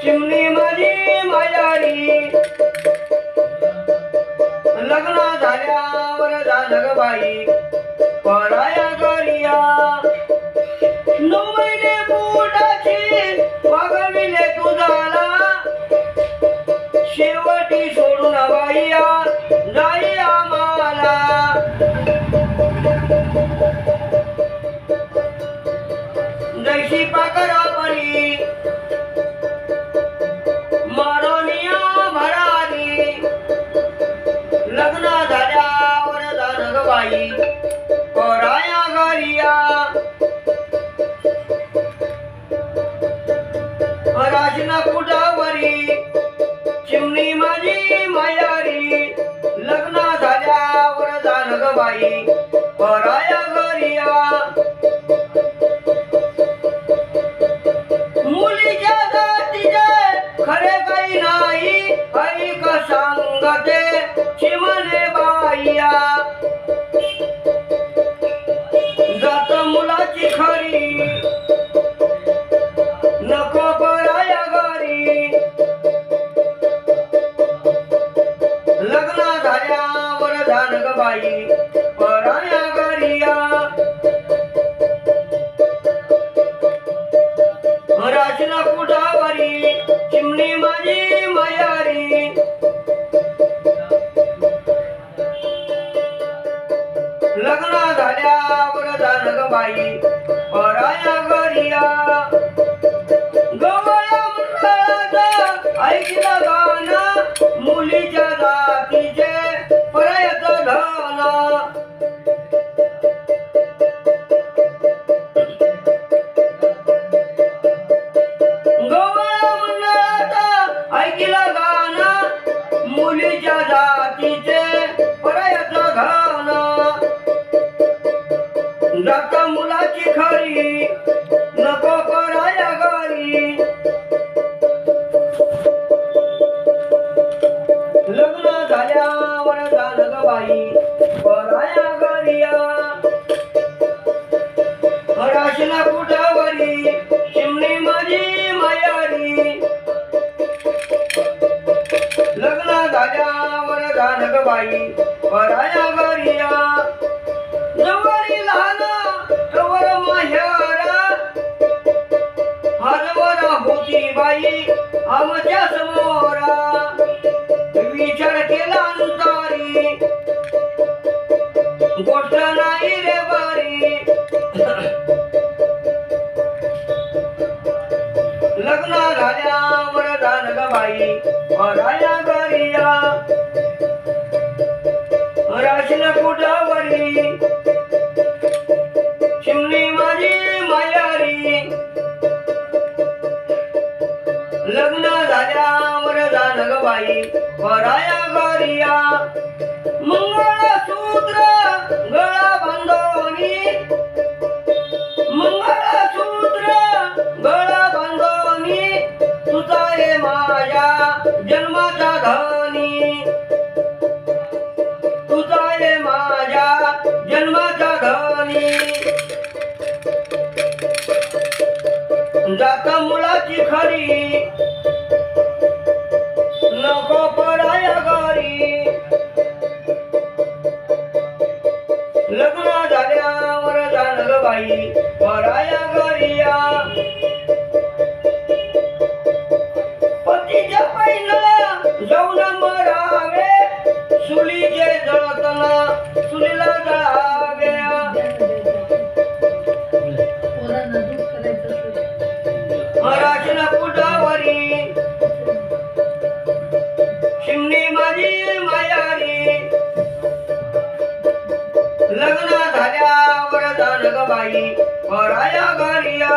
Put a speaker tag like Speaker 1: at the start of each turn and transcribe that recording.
Speaker 1: चिमणी माझी मायारी लग्न झाल्यावर झालं बाई पराया गरिया 9 महिने पोटाची वागविले तुझाला शेवटी सोडून बाईया जाई आम्हाला जैशी पाकरा परी मारोनिया भरारी लग्न झाल्यावर झालं बाई पराया गरिया राजना कुटावरी चिमणी माझी मायारी लग्न झाल्यावर झालं बाई पराया गरिया मुलीच्या जातीचे खरे काही नाही ऐक सांगते चिमणे बाईया जात मुलाची खरी नको पराया घरी लग्न झाल्यावर झालं बाई पराया गरिया राजना कुटावरी चिमणी माझी मायारी लग्न झाल्यावर झालं बाई पराया गरिया गवळ्या मंडळाचं ऐकलं गाणं मुलीच्या जातीचे परयत धन गवळ्या मंडळाचं ऐकलं गाणं मुलीच्या जातीचे परयत धन जात मुलाची खरी नको पराया घरी लग्न झाल्यावर झालं बाई पराया गरिया राशना कुटावरी चिमणी माझी मायारी लग्न झाल्यावर झालं बाई पराया गरिया जवळी लहान तवर माहेरा हजवर होती बाई आमच्या समोरा विचार केला अंतरी गोष्ट नाही रे बरी लग्न झाल्यावर झालं बाई पराया गरिया राशना कुटावरी चिमणी माझी मायारी लग्न झाल्यावर झालं बाई पराया गरिया मंगळसूत्र गळा बांधोनी मंगळसूत्र गळा बांधोनी तुझा आहे माझ्या जन्माचा धनी तुझा आहे माझ्या जन्माचा धनी जात मुलाची खरी नको पराया घरी लग्न झाल्यावर झालं बाई पराया गरिया पतीच्या पहिला जाऊन मरावे सुलीचे जळतना सुलीला जळावे राशना कुटावरी चिमणी माझी मायारी लग्न झाल्यावर झालं बाई पराया गरिया